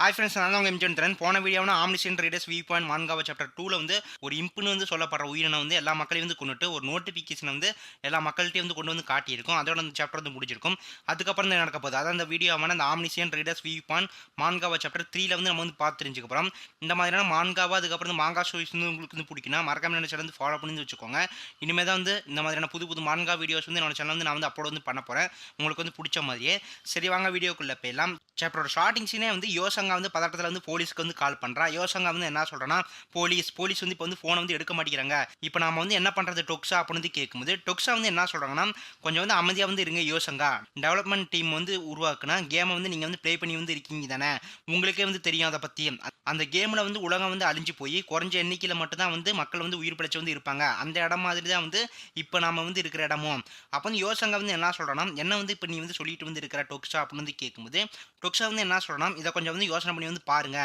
Hi friends, நான் தான் உங்கள் எம்ஜன் தரேன். போன வீடியோவில் Omniscient Readers Viewpoint manhwa chapter 2ல வந்து ஒரு இம்புன்னு வந்து சொல்லப்படுற உயிரினை வந்து எல்லா மக்களையும் வந்து கொண்டுட்டு ஒரு நோட்டிஃபிகேஷன் வந்து எல்லா மக்கள்கிட்டையும் வந்து கொண்டு வந்து காட்டியிருக்கும். அதோட அந்த சாப்டர் வந்து முடிஞ்சிருக்கும். அதுக்கப்புறம் தான் நடக்க போகுது. அதான் அந்த வீடியோவான அந்த Omniscient Readers Viewpoint manhwa chapter 3ல வந்து நம்ம வந்து பார்த்து தெரிஞ்சுக்க போகிறோம். இந்த மாதிரியான மான்காவா அதுக்கப்புறம் மாங்கா ஸ்டோரிஸ் வந்து உங்களுக்கு வந்து பிடிக்குன்னா மறக்காம என்ன சேனல் வந்து ஃபாலோ பண்ணி வச்சுக்கோங்க. இனிமேல் தான் வந்து இந்த மாதிரியான புது புது மான்கா வீடியோஸ் வந்து என்னோட சேனல் வந்து நான் வந்து அப்லோட் வந்து பண்ண போகிறேன். உங்களுக்கு வந்து பிடிச்ச மாதிரியே. சரி வாங்க வீடியோக்குள்ளே போயிடலாம். சாப்டரோட ஸ்டார்டிங் சீனே வந்து யோசங்கா வந்து பதட்டத்தில் வந்து போலீஸ்க்கு வந்து கால் பண்ணுறா. யோசங்கா வந்து என்ன சொல்கிறேன்னா, போலீஸ் வந்து இப்போ வந்து ஃபோனை வந்து எடுக்க மாட்டேங்கிறாங்க. இப்போ நாம வந்து என்ன பண்ணுறது டொக்ஸா அப்படின்னு வந்து கேட்கும்போது, டொக்ஸா வந்து என்ன சொல்கிறாங்கன்னா, கொஞ்சம் வந்து அமைதியாக வந்து இருங்க யோசங்கா. டெவலப்மெண்ட் டீம் வந்து உருவாக்குனா கேமை வந்து நீங்கள் வந்து ப்ளே பண்ணி வந்து இருக்கீங்க தானே, உங்களுக்கே வந்து தெரியும் அதை பற்றி. அந்த கேமில் வந்து உலகம் வந்து அழிஞ்சு போய் குறைஞ்ச எண்ணிக்கையில் மட்டும்தான் வந்து மக்கள் வந்து உயிர் பிழைச்சி வந்து இருப்பாங்க. அந்த இடம் மாதிரி தான் வந்து இப்போ நாம வந்து இருக்கிற இடமும். அப்போ வந்து யோசங்கா வந்து என்ன சொல்கிறேன்னா, என்ன வந்து இப்போ நீ வந்து சொல்லிட்டு வந்து இருக்கிற டொக்ஸா அப்படின்னு வந்து கேட்கும்போது, டொக்ஸா வந்து என்ன சொல்கிறேன்னா, இதை கொஞ்சம் வந்து யோசனை பண்ணி வந்து பாருங்க.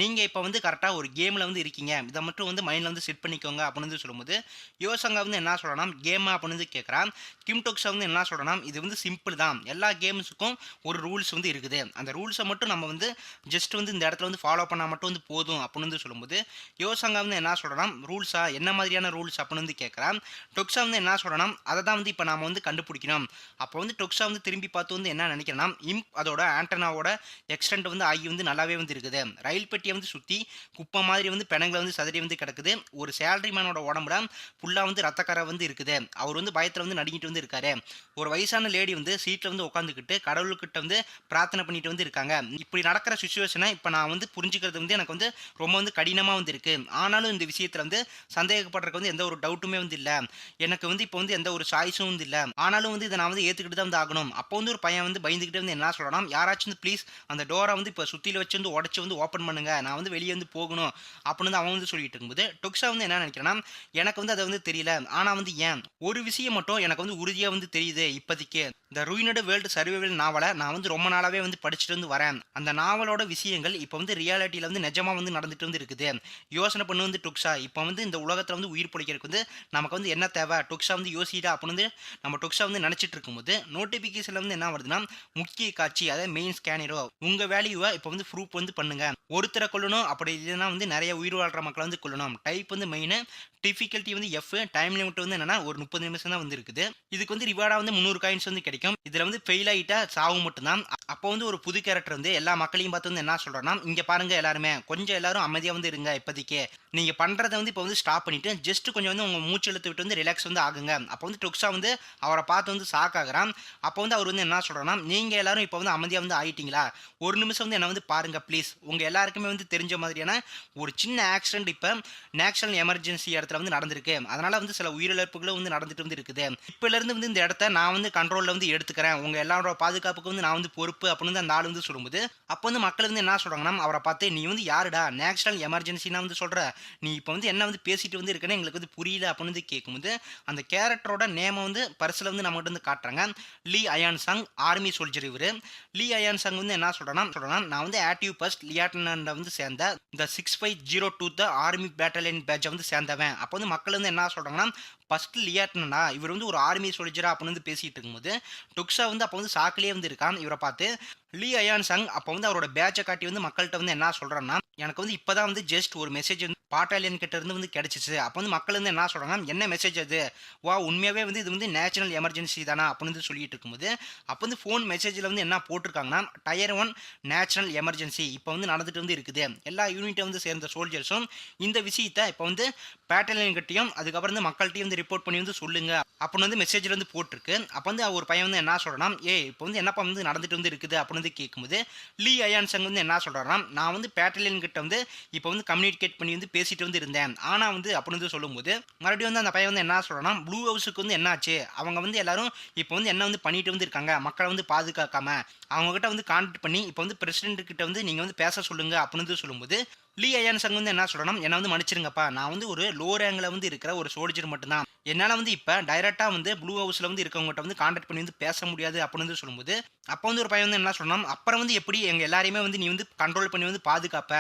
நீங்கள் இப்போ வந்து கரெக்டாக ஒரு கேமில் வந்து இருக்கீங்க. இதை மட்டும் வந்து மைண்டில் வந்து செட் பண்ணிக்கோங்க அப்படின்னு வந்து சொல்லும்போது, யோசங்கா வந்து என்ன சொல்கிறேன்னா, கேமா அப்படின்னு வந்து கேட்குறான். கிம் டொக்ஸா வந்து என்ன சொல்கிறேன்னா, இது வந்து சிம்பிள் தான். எல்லா கேம்ஸுக்கும் ஒரு ரூல்ஸ் வந்து இருக்குது. அந்த ரூல்ஸை மட்டும் நம்ம வந்து ஜஸ்ட் வந்து இந்த இடத்துல வந்து ஃபாலோ பண்ணால் மட்டும் வந்து போதும் அப்படின்னு வந்து சொல்லும்போது, யோசங்கா வந்து என்ன சொல்கிறேன்னா, ரூல்ஸா என்ன மாதிரியான ரூல்ஸ் அப்படின்னு வந்து கேட்குறான். டொக்ஸா வந்து என்ன சொல்கிறேன்னா, அதை தான் வந்து இப்போ நாம வந்து கண்டுபிடிக்கணும். அப்போ வந்து டொக்ஸா வந்து திரும்பி பார்த்து வந்து என்ன நினைக்கிறேன்னா, அதோட ஆண்டனாவோட எக்ஸ்டெண்ட் வந்து ஆகி வந்து நல்லாவே வந்து இருக்குது. ரயில் பெட்டியை வந்து சுற்றி குப்பை மாதிரி வந்து பிணங்களை வந்து சதறி வந்து கிடக்குது. ஒரு சேலரிமேனோட உடம்புல ஃபுல்லாக வந்து ரத்தக்கரை வந்து இருக்குது. அவர் வந்து பயத்தில் வந்து நடுங்கிட்டு வந்து இருக்காரு. ஒரு வயசான லேடி வந்து சீட்டில் வந்து உட்காந்துக்கிட்டு கடவுள்கிட்ட வந்து பிரார்த்தனை பண்ணிட்டு வந்து இருக்காங்க. இப்படி நடக்கிற சுச்சுவேஷனை இப்போ நான் வந்து புரிஞ்சுக்கிறது வந்து எனக்கு வந்து ரொம்ப வந்து கடினமாக வந்து இருக்கு. ஆனாலும் இந்த விஷயத்தில் வந்து சந்தேகப்படுறதுக்கு வந்து எந்த ஒரு டவுட்டுமே வந்து இல்லை. எனக்கு வந்து இப்போ வந்து எந்த ஒரு சாய்ஸும் வந்து இல்லை. ஆனாலும் வந்து இதை நான் வந்து ஏற்றுக்கிட்டு தான் வந்து ஆகணும். அப்போ வந்து ஒரு பையன் வந்து பயந்துக்கிட்டே வந்து என்ன சொல்கிறான், யாராச்சும் வந்து ப்ளீஸ் அந்த டோரை வந்து இப்போ சுற்றில வச்சு வந்து உடச்சி வந்து ஓப்பன் பண்ணுங்க, நான் வந்து வெளியே வந்து போகணும் அப்படின்னு வந்து அவன் வந்து சொல்லிட்டு இருக்கும்போது, டொக்ஸா வந்து என்ன நினைக்கிறேன்னா, எனக்கு வந்து அதை வந்து தெரியல. ஆனால் வந்து ஏன் ஒரு விஷயம் மட்டும் எனக்கு வந்து உறுதியாக வந்து தெரியுது இப்போதைக்கு. இந்த ரூயினட் வேர்ல்டு சர்வைவல் நாவலை நான் வந்து ரொம்ப நாளாகவே வந்து படிச்சுட்டு வந்து வரேன். அந்த நாவலோட விஷயங்கள் இப்போ வந்து ரியாலிட்டியில் வந்து நிஜமாக வந்து நடந்துட்டு வந்து இருக்குது. யோசனை பண்ணு வந்து டொக்ஸா, இப்போ வந்து இந்த உலகத்தில் வந்து உயிர் பிடிக்கிறதுக்கு வந்து நமக்கு வந்து என்ன தேவை டொக்ஸா வந்து யோசிடா அப்படின்னு வந்து நம்ம டொக்ஸா வந்து நினச்சிட்டு இருக்கும்போது, நோட்டிஃபிகேஷனில் வந்து என்ன வருதுன்னா, முக்கிய காட்சி அதாவது மெயின் ஸ்கேனரோ உங்கள் வேல்யூவை இப்போ வந்து ப்ரூஃப் வந்து பண்ணுங்க. ஒருத்தரை கொல்லணும், அப்படி இல்லைன்னா வந்து நிறைய உயிர் வாழ்கிற மக்களை வந்து கொல்லணும். டைப் வந்து மெயின், டிஃபிகல்ட்டி வந்து எஃப், டைம் லிமிட் வந்து என்னன்னா ஒரு 30 நிமிஷம் தான் வந்து இருக்குது. இதுக்கு வந்து ரிவார்டாக வந்து 300 காயின்ஸ் வந்து கிடைக்கும். இதில் வந்து ஃபெயில் ஆகிட்டா சாவு மட்டும்தான். அப்போ வந்து ஒரு புது கேரக்டர் வந்து எல்லா மக்களையும் பார்த்து வந்து என்ன சொல்கிறேன்னா, இங்கே பாருங்க எல்லாருமே கொஞ்சம் எல்லாரும் அமைதியாக வந்து இருங்க. இப்போதைக்கு நீங்கள் பண்ணுறதை வந்து இப்போ வந்து ஸ்டாப் பண்ணிவிட்டு ஜஸ்ட் கொஞ்சம் வந்து உங்கள் மூச்சு இழுத்து விட்டு வந்து ரிலாக்ஸ் வந்து ஆகுங்க. அப்போ வந்து டொக்ஸா வந்து அவரை பார்த்து வந்து ஷாக் ஆகுறான். அப்போ வந்து அவர் வந்து என்ன சொல்கிறேன்னா, நீங்கள் எல்லாரும் இப்போ வந்து அமைதியாக வந்து ஆகிட்டீங்களா, ஒரு நிமிஷம் வந்து என்ன வந்து பாருங்க ப்ளீஸ். உங்கள் எல்லாருக்குமே வந்து தெரிஞ்ச மாதிரியான ஒரு சின்ன ஆக்சிடென்ட் இப்போ நேஷனல் எமர்ஜென்சி இடத்துல வந்து நடந்திருக்கு. அதனால வந்து சில உயிரிழப்புகளும் வந்து நடந்துட்டு வந்து இருக்குது. இப்போலேருந்து வந்து இந்த இடத்த நான் வந்து கண்ட்ரோலில் வந்து எடுத்துக்கிறேன். உங்கள் எல்லாரோட பாதுகாப்புக்கு வந்து நான் வந்து பொறுப்பு அப்படின்னு வந்து அந்த ஆள் வந்து சொல்லும்போது, அப்போ வந்து மக்கள் வந்து என்ன சொல்கிறாங்கன்னா, அவரை பார்த்து நீ வந்து யாருடா நேஷனல் எமர்ஜென்சினா வந்து சொல்கிற, நீ இப்போ வந்து என்ன வந்து பேசிட்டு வந்து இருக்கேன்னு எங்களுக்கு வந்து புரியல அப்படின்னு வந்து கேட்கும்போது, அந்த கேரக்டரோட நேமை வந்து பரிசில் வந்து நம்மகிட்ட வந்து காட்டுறாங்க. லீ அயான் சங், ஆர்மி சோல்ஜர் இவர். லீ அயான் சங் வந்து என்ன சொல்கிறேன்னா, நான் வந்து ஆக்டிவ் பஸ்ட் லியாட்டனண்ட வந்து சேர்ந்த இந்த 6502 ஆர்மி பேட்டலியன் பேட்சை வந்து சேர்ந்தவன். அப்போ வந்து மக்கள் வந்து என்ன சொல்கிறாங்கன்னா, ஃபர்ஸ்ட் லியாட்டனா இவர் வந்து ஒரு ஆர்மி சோல்ஜரா அப்படின்னு வந்து பேசிட்டு இருக்கும்போது, டொக்ஸா வந்து அப்போ வந்து சாக்கிலே வந்து இருக்கான். இவரை பார்த்து லீ அயான் சங் அப்போ வந்து அவரோட பேட்சை காட்டி வந்து மக்கள்கிட்ட வந்து என்ன சொல்கிறேன்னா, எனக்கு வந்து இப்போ தான் வந்து ஜஸ்ட் ஒரு மெசேஜ் வந்து பாட்டாலியன் கிட்ட இருந்து வந்து கிடைச்சிச்சு. அப்போ வந்து மக்கள் வந்து என்ன சொல்கிறாங்கன்னா, என்ன மெசேஜ் அது, வா உண்மையாகவே வந்து இது வந்து நேஷனல் எமர்ஜென்சி தானா அப்படின்னு வந்து சொல்லிட்டு இருக்கும்போது, அப்போ வந்து ஃபோன் மெசேஜில் வந்து என்ன போட்டிருக்காங்கன்னா, டயர் 1 நேஷனல் எமர்ஜென்சி இப்போ வந்து நடந்துட்டு வந்து இருக்குது. எல்லா யூனிட்டை வந்து சேர்ந்த சோல்ஜர்ஸும் இந்த விஷயத்தை இப்போ வந்து பேட்டலியன் கிட்டையும் அதுக்கப்புறம் வந்து மக்கள்கிட்டையும் வந்து ரிப்போர்ட் பண்ணி வந்து சொல்லுங்க அப்படின்னு வந்து மெசேஜில் வந்து போட்டிருக்கு. அப்போ வந்து ஒரு பையன் வந்து என்ன சொல்கிறான்னா, இப்போ வந்து என்னப்பா வந்து நடந்துட்டு வந்து இருக்குது அப்படின்னு வந்து கேட்கும்போது, லீ அயான் சங் வந்து என்ன சொல்கிறான்னா, நான் வந்து பேட்டலியன் கிட்ட வந்து இப்போ வந்து கம்யூனிகேட் பண்ணி வந்து பேசிட்டு வந்து இருந்தேன். ஆனால் வந்து அப்படின்னு வந்து சொல்லும்போது, மறுபடியும் வந்து அந்த பையன் வந்து என்ன சொல்கிறான்னா, ப்ளூ ஹவுஸுக்கு வந்து என்னாச்சு, அவங்க வந்து எல்லாரும் இப்போ வந்து என்ன வந்து பண்ணிட்டு வந்து இருக்காங்க, மக்களை வந்து பாதுகாக்காம அவங்ககிட்ட வந்து கான்டாக்ட் பண்ணி இப்போ வந்து பிரசிடென்ட் கிட்ட வந்து நீங்கள் வந்து பேச சொல்லுங்க அப்படின்னு வந்து சொல்லும்போது, லீ அயான் சங் வந்து என்ன சொல்கிறேன்னா, என்னை வந்து மன்னிச்சிருங்கப்பா, நான் வந்து ஒரு லோ ரேங்கில் வந்து இருக்கிற ஒரு சோல்ஜர் மட்டும்தான். என்னால வந்து இப்ப டைரக்ட்டா வந்து ப்ளூ ஹவுஸ்ல வந்து இருக்கவங்கட்ட வந்து கான்டாக்ட் பண்ணி வந்து பேச முடியாது அப்படின்னு வந்து சொல்லும்போது, அப்ப வந்து ஒரு பையன் வந்து என்ன சொன்னான், "அப்புறம் வந்து எப்படி எங்க எல்லாரையுமே வந்து நீ வந்து கண்ட்ரோல் பண்ணி வந்து பாதுகாப்ப?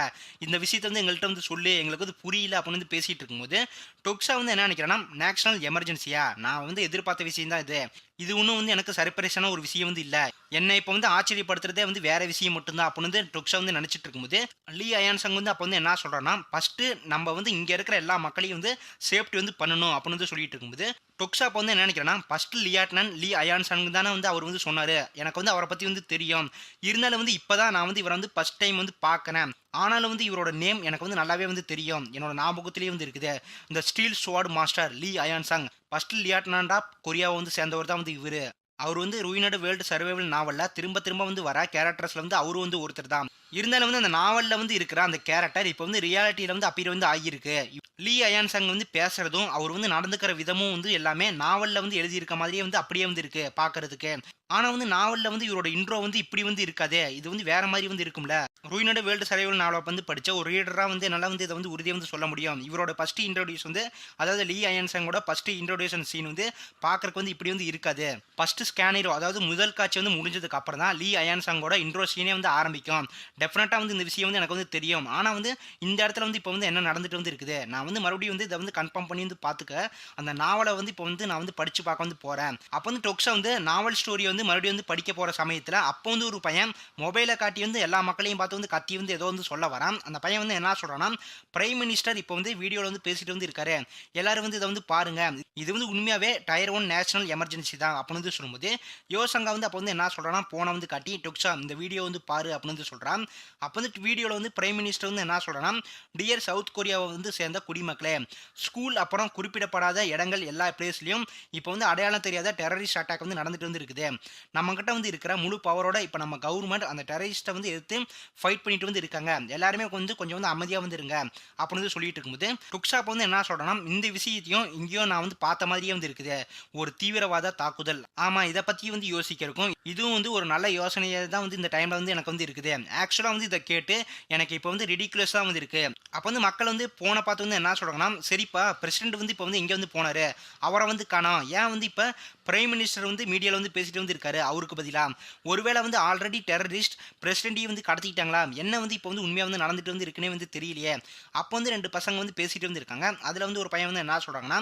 இந்த விஷயத்த வந்து எங்கள்ட்ட வந்து சொல்லு. எங்களுக்கு வந்து புரியல." அப்படின்னு வந்து பேசிட்டு இருக்கும்போது, டொக்ஸா வந்து என்ன நெனைக்கிறான்னா, நேஷனல் எமர்ஜென்சியா? நான் வந்து எதிர்பார்த்த விஷயம் தான் இது. இது ஒண்ணும் வந்து எனக்கு சர்ப்ரைஸான ஒரு விஷயம் வந்து இல்ல. என்ன இப்ப வந்து ஆச்சரியப்படுத்துறதே வந்து வேற விஷயம் மட்டும் தான் அப்படின்னு வந்து டொக்ஸா வந்து நெனைச்சிட்டு இருக்கும்போது, லீ அயான் சங் வந்து அப்ப வந்து என்ன சொல்றான்னா, "ஃபர்ஸ்ட்டு நம்ப வந்து இங்க இருக்கிற எல்லா மக்களையும் வந்து சேஃப்டி வந்து பண்ணணும்." அப்படின்னு வந்து சொல்லிட்டு இருக்கும்போது, டொக்ஸா அப்ப வந்து என்ன நெனைக்கிறான்னா, "ஃபர்ஸ்ட்டு லியாட்னன்ட் லீ அயான் சங் தானே வந்து அவர் வந்து சொன்னாரு. எனக்கு வந்து அவர பத்தி வந்து தெரியும். இருந்தாலும் வந்து இப்ப தான் நான் வந்து இவர வந்து ஃபர்ஸ்ட் டைம் வந்து பார்க்கிறேன். ஆனாலும் வந்து இவரோட நேம் எனக்கு வந்து நல்லாவே வந்து தெரியும். என்னோட ஞாபகத்திலேயே வந்து இருக்குது. இந்த steel sword master Lee Hyun Sung. First lieutenant of கொரியாவ வந்து சேர்ந்தவர் தான் வந்து இவரு. அவரு வந்து ரூயினட் வேர்ல்ட் சர்வைவல் நாவல்ல திரும்ப திரும்ப வந்து வர கேரக்டர்ஸ்ல வந்து அவரும் வந்து ஒருத்தர் தான். இருந்தாலும் வந்து அந்த நாவல்ல வந்து இருக்கிற அந்த கேரக்டர் இப்ப வந்து ரியாலிட்டில வந்து அப்பியர் வந்து ஆகியிருக்கு. லீ அயான் சங் வந்து பேசுறதும், அவர் வந்து நடந்துக்கிற விதமும் வந்து எல்லாமே நாவல்ல வந்து எழுதியிருக்க மாதிரியே வந்து அப்படியே வந்து இருக்கு பார்க்கறதுக்கு. ஆனா வந்து நாவல்ல வந்து இவரோட இன்ட்ரோ வந்து இப்படி வந்து இருக்காதே! இது வந்து வேற மாரி வந்து இருக்கும்ல. ரூயினட் வேர்ல்ட் சர்வைவல் நாவல வந்து படிச்ச ஒரு ரீடரா வந்து என்னால வந்து இத வந்து உறுதியா வந்து சொல்ல முடியும். இவரோட ஃபர்ஸ்ட் இன்ட்ரோடியூஸ் வந்து அதாவது லீ அயன் சங்கோட ஃபர்ஸ்ட் இன்ட்ரோடக்ஷன் சீன் வந்து பார்க்கறக்கு வந்து இப்படி வந்து இருக்காது. ஃபர்ஸ்ட் ஸ்கேன் ஹீரோ அதாவது முதல் காட்சி வந்து முடிஞ்சதுக்கு அப்புறம் தான் லீ அயன் சங்கோட இன்ட்ரோ சீனே வந்து ஆரம்பிக்கும். டெஃபினட்டா வந்து இந்த விஷயம் வந்து எனக்கு வந்து தெரியும். ஆனா வந்து இந்த இடத்துல வந்து இப்ப வந்து என்ன நடந்துட்டு வந்து இருக்குது. நான் வந்து மறுபடியும் வந்து இத வந்து கன்ஃபார்ம் பண்ணி வந்து பார்த்துக்க, அந்த நாவல வந்து இப்ப வந்து நான் வந்து படிச்சு பார்க்க வந்து போறேன். அப்ப வந்து டொக்ஸா வந்து நாவல் ஸ்டோரிய வந்து மறுபடியும் வந்து படிக்க போற சமயத்துல, அப்போ வந்து ஒரு பையன் மொபைல காட்டி வந்து எல்லா மக்களையும் பார்த்து வந்து கத்தி வந்து ஏதோ வந்து சொல்ல வரான். அந்த பையன் வந்து என்ன சொல்றான்னா, பிரைம் மினிஸ்டர் இப்ப வந்து வீடியோல வந்து பேசிட்டு வந்து இருக்காரு. எல்லாரும் வந்து இத வந்து பாருங்க. இது வந்து உண்மையாவே டயர் 1 நேஷனல் எமர்ஜென்சி தான் அப்படின்னு வந்து சொல்லும்போது, யோசங்கா வந்து அப்ப வந்து என்ன சொல்றான்னா, போன வந்து காட்டி டொக்ஸா இந்த வீடியோ வந்து பாரு அப்படின்னு வந்து சொல்றான். அப்ப வந்து வீடியோல வந்து பிரைம் மினிஸ்டர் வந்து என்ன சொல்றான்னா, டியர் சவுத் கொரியாவ வந்து சேர்ந்த குடிமக்களே, ஸ்கூல் அப்புறம் குறிப்பிடப்படாத இடங்கள் எல்லா பிளேஸ்லயும் இப்ப வந்து அடையாளம் தெரியாத டெரரிஸ்ட் அட்டாக் வந்து நடந்துட்டு வந்து இருக்குது. நம்மகிட்ட வந்து இருக்கிற முழு பவரோட இப்ப நம்ம கவர்மெண்ட் அந்த டெரரிஸ்ட்ட வந்து எதிர்த்து ஃபைட் பண்ணிட்டு வந்து இருக்காங்க. எல்லாருமே வந்து கொஞ்சம் வந்து அமைதியா வந்து இருங்க. அப்படின்னு வந்து சொல்லிட்டு இருக்கும்போது, ருக்ஷாப் வந்து என்ன சொல்றான்னா, இந்த விஷயத்தையும் எங்கேயோ நான் வந்து பார்த்த மாதிரியே வந்து இருக்குது. ஒரு தீவிரவாத தாக்குதல். ஆமா, இத பத்தி வந்து யோசிக்கிறக்கும், இதுவும் வந்து ஒரு நல்ல யோசனையா தான் வந்து இந்த டைம்ல வந்து எனக்கு வந்து இருக்குது. ஆக்சுவலா வந்து இத கேட்டு எனக்கு இப்ப வந்து ரிடிகுலஸா வந்து இருக்கு. அப்ப வந்து மக்கள் வந்து போன பார்த்து வந்து என்ன சொல்றாங்கன்னா, சரிப்பா பிரசிடென்ட் வந்து இப்ப வந்து எங்க வந்து போனாரு? அவர வந்து காணோம். ஏன் வந்து இப்ப பிரைம் மினிஸ்டர் வந்து மீடியால வந்து பேசிட்டு வந்து இருக்காரு அவருக்கு பதிலா. ஒருவேளை வந்து ஆல்ரெடி டெரரிஸ்ட் பிரசிடென்ட்டையும் வந்து கடத்திக்கிட்டாங்களா? என்ன வந்து இப்ப வந்து உண்மையா வந்து நடந்துட்டு வந்து இருக்குன்னே வந்து தெரியலையே! அப்போ வந்து 2 பசங்க வந்து பேசிட்டு வந்து இருக்காங்க. அதுல வந்து ஒரு பையன் வந்து என்ன சொல்றாங்கன்னா,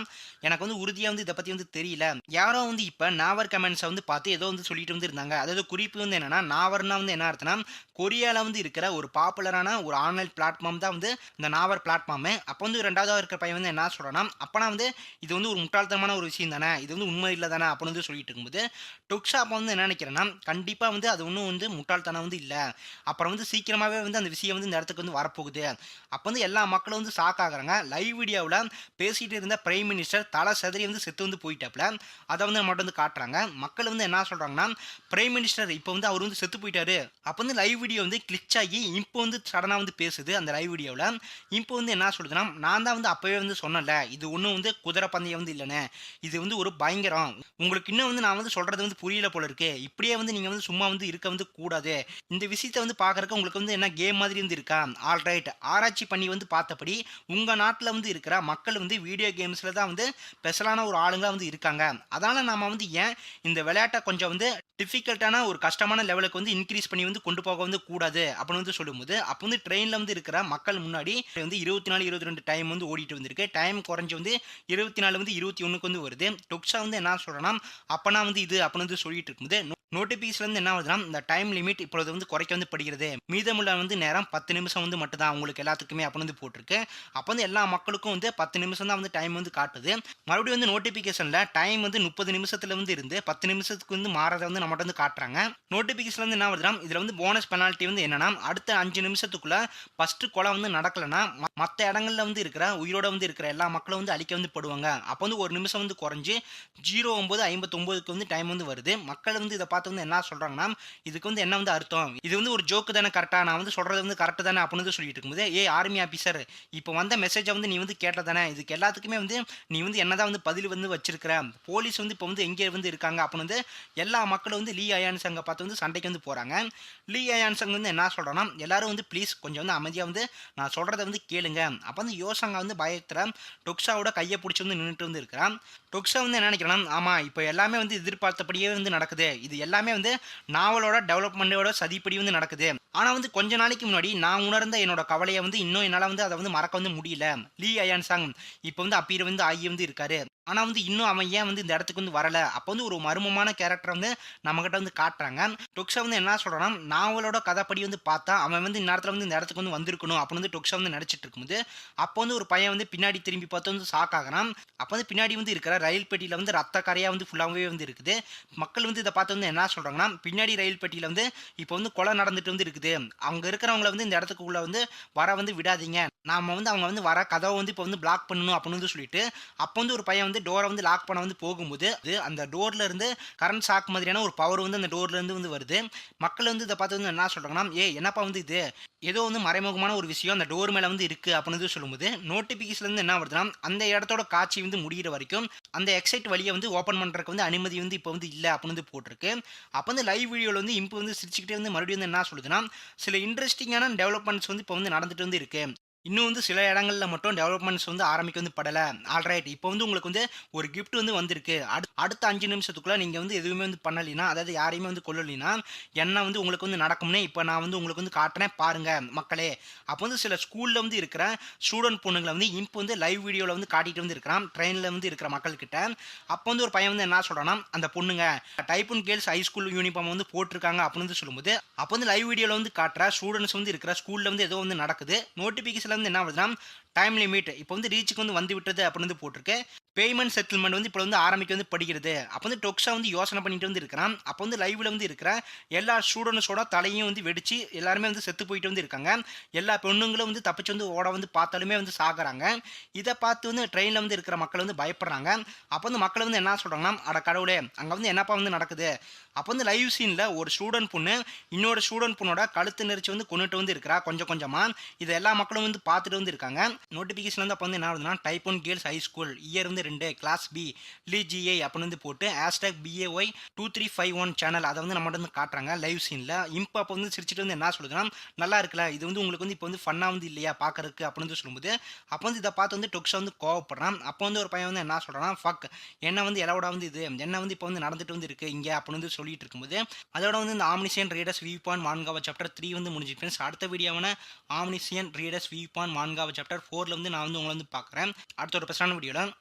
எனக்கு வந்து உறுதியா வந்து இத பத்தி வந்து தெரியல. யாரோ வந்து இப்ப நாவர் கமெண்ட்ஸ வந்து பார்த்து ஏதோ வந்து சொல்லிட்டு வந்து இருந்தாங்க. அதாவது குறிப்பு வந்து என்னன்னா, நாவர்னா வந்து என்ன அர்த்தம்னா, கொரியால வந்து இருக்கிற ஒரு பாப்புலரான ஒரு ஆன்லைன் பிளாட்ஃபார்ம் தான் வந்து இந்த நாவர் பிளாட்ஃபார்மு. அப்போ வந்து 2வதா இருக்கிற பையன் வந்து என்ன சொல்றான்னா, அப்பனா வந்து இது வந்து ஒரு முட்டாள்தனமான ஒரு விஷயம் தானே! இது வந்து உண்மை இல்ல தானே! அப்படின்னு வந்து சொல்லிட்டு இருக்கும்போது, டுக்ஸா அப்ப வந்து என்ன நினைக்கிறேன்னா, கண்டிப்பா வந்து அது ஒண்ணும் வந்து முட்டாள்தனம் வந்து இல்ல. அப்புறம் வந்து சீக்கிரமாவே வந்து அந்த விஷயம் வந்து இந்த இடத்துக்கு வந்து வரப்போகுது. அப்ப வந்து எல்லா மக்களும் வந்து ஷாக் ஆகுறாங்க. லைவ் வீடியோவுல பேசிட்டு இருந்த பிரைம் மினிஸ்டர் தல சிதறி வந்து செத்து வந்து போயிட்டாப்ல. அத வந்து நம்மட்ட வந்து காட்டுறாங்க. மக்கள் வந்து என்ன சொல்றாங்கன்னா, பிரைம் மினிஸ்டர் இப்ப வந்து அவரு வந்து செத்து போயிட்டாரு. அப்ப வந்து லைவ் வீடியோ வந்து கிளிச் ஆகி இப்போ வந்து சடனா வந்து பேசுது அந்த லைவ் வீடியோவுல. இப்போ வந்து என்ன சொல்லுதுன்னா, நான் தான் வந்து அப்பவே வந்து சொன்னேன்ல, இது ஒண்ணும் வந்து குதிரை பந்தயம் வந்து இல்லன்னு. இது வந்து ஒரு பயங்கரம். உங்களுக்கு இன்னும் வந்து நான் வந்து சொல்றது வந்து புரியல போல இருக்கு. இப்படியே வந்து நீங்க வந்து சும்மா வந்து இருக்க வந்து கூடாது. இந்த விஷயத்த வந்து பார்க்கறக்கு உங்களுக்கு வந்து என்ன கேம் மாதிரி வந்து இருக்கா? ஆல்ரைட். ஆராய்ச்சி பண்ணி வந்து பார்த்தபடி, உங்க நாட்ல வந்து இருக்கிற மக்கள் வந்து வீடியோ கேம்ஸ்ல தான் வந்து ஸ்பெஷலான ஒரு ஆளுங்களா வந்து இருக்காங்க. அதனால நாம வந்து ஏன் இந்த விளையாட்ட கொஞ்சம் வந்து டிஃபிகல்ட்டான ஒரு கஷ்டமான லெவலுக்கு வந்து இன்கிரீஸ் பண்ணி வந்து கொண்டு போக வந்து கூடாது அப்படின்னு வந்து சொல்லும்போது, அப்ப வந்து ட்ரெயின்ல வந்து இருக்கிற மக்கள் முன்னாடி வந்து 24, 22 டைம் வந்து ஓடிட்டு வந்திருக்கு. டைம் குறைஞ்சு வந்து 24 வந்து 21க்கு வந்து வருது. டொக்ஸா வந்து என்ன சொல்றேன்னா, அப்பனா வந்து இது அப்படின்னு வந்து சொல்லிட்டு இருக்கும்போது, நோட்டிபிகேஷன்ல இருந்து என்ன வருதுன்னா, இந்த டைம் லிமிட் இப்பொழுது வந்து குறைக்க வந்து படுகிறது. மீதமுள்ள வந்து நேரம் 10 நிமிஷம் வந்து மட்டும் தான் உங்களுக்கு எல்லாத்துக்குமே அப்படின்னு வந்து போட்டிருக்கு. அப்ப வந்து எல்லா மக்களுக்கும் வந்து 10 நிமிஷம் தான் வந்து டைம் வந்து காட்டுது. மறுபடியும் வந்து நோட்டிபிகேஷன்ல டைம் வந்து 30 நிமிஷத்துல வந்து இருந்து 10 நிமிஷத்துக்கு வந்து மாறத வந்து நம்மட்ட வந்து காட்டுறாங்க. நோட்டிபிகேஷன்ல இருந்து என்ன வருதுன்னா, இதுல வந்து போனஸ் பெனால்டி வந்து என்னன்னா, அடுத்த 5 நிமிஷத்துக்குள்ள ஃபர்ஸ்ட் கொலை வந்து நடக்கலன்னா, மத்த இடங்கள்ல வந்து இருக்கிற உயிரோட வந்து இருக்கிற எல்லா மக்களும் வந்து அழிக்க வந்து படுவாங்க. அப்ப வந்து 1 நிமிஷம் வந்து குறைஞ்சு 09:59க்கு வந்து டைம் வந்து வருது. மக்கள் வந்து இத பார்த்து பார்த்து வந்து என்ன சொல்கிறாங்கன்னா, இதுக்கு வந்து என்ன வந்து அர்த்தம், இது வந்து ஒரு ஜோக்கு தானே கரெக்டாக, நான் வந்து சொல்கிறது வந்து கரெக்டு தானே அப்படின்னு வந்து சொல்லிட்டு இருக்கும்போது, ஆர்மி ஆஃபீஸர், இப்போ வந்த மெசேஜை வந்து நீ வந்து கேட்ட தானே, இதுக்கு எல்லாத்துக்குமே வந்து நீ வந்து என்னதான் வந்து பதில் வந்து வச்சிருக்கிற, போலீஸ் வந்து இப்போ வந்து எங்கே வந்து இருக்காங்க அப்படின்னு வந்து எல்லா மக்களும் வந்து லீ அயான் சங்கை பார்த்து வந்து சண்டைக்கு வந்து போகிறாங்க. லீ அயான் சங் வந்து என்ன சொல்கிறான்னா, எல்லாரும் வந்து ப்ளீஸ் கொஞ்சம் வந்து அமைதியாக வந்து நான் சொல்கிறத வந்து கேளுங்க. அப்போ வந்து யோசங்க வந்து பயத்தில் டொக்ஸாவோட கையை பிடிச்சி வந்து நின்றுட்டு வந்து இருக்கிறான். டொக்ஸா வந்து என்ன நினைக்கிறான், ஆமாம் இப்போ எல்லாமே வந்து எதிர்பார்த்தபடியே வந்து நடக்குது, இது எல்லாமே வந்து நாவலோட டெவலப்மெண்ட்டோட சதிப்படி வந்து நடக்குது. ஆனால் வந்து கொஞ்ச நாளைக்கு முன்னாடி நான் உணர்ந்த என்னோட கவலையை வந்து இன்னும் என்னால் வந்து அதை வந்து மறக்க வந்து முடியல. லீ அயான் சாங் இப்போ வந்து அப்பீர் வந்து ஆகி வந்து இருக்காரு. ஆனா வந்து இன்னும் அவன் ஏன் வந்து இந்த இடத்துக்கு வந்து வரல? அப்போ வந்து ஒரு மர்மமான கேரக்டர வந்து நம்மகிட்ட வந்து காட்டுறாங்க. டொக்ஸா வந்து என்ன சொல்றான்னா, நாவலோட கதைப்படி வந்து பார்த்தா, அவன் வந்து இந்நேரத்துல வந்து இந்த இடத்துக்கு வந்து வந்திருக்கணும் அப்படின்னு வந்து டொக்ஸா வந்து நெனச்சிட்டு இருக்கும்போது, அப்போ வந்து ஒரு பையன் வந்து பின்னாடி திரும்பி பார்த்து வந்து ஷாக் ஆகுறான். அப்போ வந்து பின்னாடி வந்து இருக்கிற ரயில் பெட்டியில வந்து ரத்த கறையா வந்து ஃபுல்லாவே வந்து இருக்குது. மக்கள் வந்து இத பார்த்து வந்து என்ன சொல்றாங்கன்னா, பின்னாடி ரயில் பெட்டியில வந்து இப்போ வந்து கொலை நடந்துட்டு வந்து இருக்குது. அங்க இருக்கிறவங்கள வந்து இந்த இடத்துக்குள்ள வந்து வர வந்து விடாதீங்க. நாம வந்து அவங்க வந்து வர கதவ வந்து இப்போ வந்து பிளாக் பண்ணணும் அப்படின்னு வந்து சொல்லிட்டு, அப்போ வந்து ஒரு பையன் வந்து டோர வந்து லாக் பண்ண வந்து போகும்போது, அந்த டோர்ல இருந்து கரண்ட் ஷாக் மாதிரியான ஒரு பவர் வந்து அந்த டோர்ல இருந்து வந்து வருது. மக்கள் வந்து இத பார்த்து வந்து என்ன சொல்றாங்கன்னா, "ஏய் என்னப்பா வந்து இது? ஏதோ வந்து மறைமுகமான ஒரு விஷயம் அந்த டோர் மேல வந்து இருக்கு." அப்படின்னு வந்து சொல்லும்போது, நோட்டிபிகேஷன்ல இருந்து என்ன வருதுன்னா, அந்த இடத்தோட காட்சி வந்து முடியிற வரைக்கும் அந்த எக்ஸிட் வழிய வந்து ஓப்பன் பண்றதுக்கு வந்து அனுமதி வந்து இப்போ வந்து இல்ல அப்படின்னு வந்து போட்டிருக்கு. அப்ப வந்து லைவ் வீடியோல வந்து இம்பு வந்து சிரிச்சுக்கிட்டே வந்து மறுபடியும் வந்து என்ன சொல்லுதுன்னா, சில இன்ட்ரஸ்டிங்கான டெவலப்மெண்ட்ஸ் வந்து இப்போ வந்து நடந்துட்டு வந்து இருக்கு. இன்னும் வந்து சில இடங்கள்ல மட்டும் டெவலப்மெண்ட்ஸ் வந்து ஆரம்பிக்க வந்து படல. ஆல்ரைட் இப்போ வந்து உங்களுக்கு வந்து ஒரு கிஃப்ட் வந்து வந்திருக்கு. அடுத்த 5 நிமிஷத்துக்குள்ள நீங்க வந்து எதுவுமே வந்து பண்ணலினா, அதாவது யாரையுமே வந்து கொல்லலினா, என்ன வந்து உங்களுக்கு வந்து நடக்கும்னு இப்ப நான் வந்து உங்களுக்கு வந்து காட்டுறேன் பாருங்க மக்களே. அப்போ வந்து சில ஸ்கூல்ல வந்து இருக்கிற ஸ்டூடண்ட் பொண்ணுங்கள வந்து இம்ப் வந்து லைவ் வீடியோல வந்து காட்டிட்டு வந்து இருக்கிறான். ட்ரெயின்ல வந்து இருக்கிற மக்கள் கிட்ட. அப்போ வந்து ஒரு பையன் வந்து என்ன சொல்றான்னா, அந்த பொண்ணுங்க டைப்பூன் கேர்ள்ஸ் ஹை ஸ்கூல் யூனிஃபார்ம் வந்து போட்டிருக்காங்க அப்படின்னு வந்து சொல்லும்போது, அப்போ வந்து லைவ் வீடியோல வந்து காட்டுற ஸ்டூடண்ட்ஸ் வந்து இருக்கிற ஸ்கூல்ல வந்து ஏதோ வந்து நடக்குது. நோட்டிபிகேஷன் வந்து என்ன வருதுன்னா, டைம் லிமிட் இப்போ வந்து ரீச்சுக்கு வந்து விட்டது அப்படின்னு வந்து போட்டிருக்கு. பேமெண்ட் செட்டில்மெண்ட் வந்து இப்போ வந்து ஆரம்பிக்க வந்து படுகிறது. அப்போ வந்து டொக்ஸா வந்து யோசனை பண்ணிட்டு வந்து இருக்கிறான். அப்போ வந்து லைவ்ல வந்து இருக்கிற எல்லா ஸ்டூடண்ட்ஸோட தலையும் வந்து வெடிச்சு எல்லாருமே வந்து செத்து போயிட்டு வந்து இருக்காங்க. எல்லா பொண்ணுங்களும் வந்து தப்பிச்சு வந்து ஓட வந்து பார்த்தாலுமே வந்து சாகுறாங்க. இதை பார்த்து வந்து ட்ரெயினில் வந்து இருக்கிற மக்கள் வந்து பயப்படுறாங்க. அப்போ வந்து மக்கள் வந்து என்ன சொல்றாங்கன்னா, அட கடவுளே அங்கே வந்து என்னப்பா வந்து நடக்குது? அப்போ வந்து லைவ் சீனில் ஒரு ஸ்டூடெண்ட் பொண்ணு இன்னொரு ஸ்டூடெண்ட் பொண்ணோட கழுத்து நெரிச்சு வந்து கொண்டுட்டு வந்து இருக்கிறா கொஞ்சம் கொஞ்சமா. இதை எல்லா மக்களும் வந்து பார்த்துட்டு வந்து இருக்காங்க. நோட்டிஃபிகேஷன் வந்து அப்போ வந்து என்ன ஆகுதுன்னா, டைப்பூன் கேர்ள்ஸ் ஹை ஸ்கூல் இயர் வந்து 2 கிளாஸ் பி லீஜிஐ அப்படின்னு வந்து போட்டு BAY 2351 சேனல் அதை வந்து நம்மகிட்ட வந்து காட்டுறாங்க லைவ் சீனில். இம்ப் அப்போ வந்து சிரிச்சுட்டு வந்து என்ன சொல்லுதுன்னா, நல்லா இருக்குல்ல இது வந்து உங்களுக்கு வந்து இப்போ வந்து ஃபன்னாக வந்து இல்லையா பார்க்கறதுக்கு அப்படின்னு வந்து சொல்லும்போது, அப்போ வந்து இதை பார்த்து வந்து டொக்ஸா வந்து கோவப்படுறான். அப்போ வந்து ஒரு பையன் வந்து என்ன சொல்கிறான்னா, ஃபக் என்ன வந்து எலவோட வந்து இது என்ன வந்து இப்போ வந்து நடந்துட்டு வந்து இருக்கு இங்கே அப்படின்னு வந்து சொல்லிட்டு இருக்கும்போது, அதோட வந்து இந்த ஆம்னிசியன் readers view point manhwa chapter 3 வந்து முடிஞ்சு ஃப்ரெண்ட்ஸ். அடுத்த வீடியோவான ஆம்னிசியன் readers view point manhwa chapter 4ல வந்து நான் வந்து உங்களை வந்து பார்க்குறேன். அடுத்த ஒரு பெஸ்டான வீடியோவில்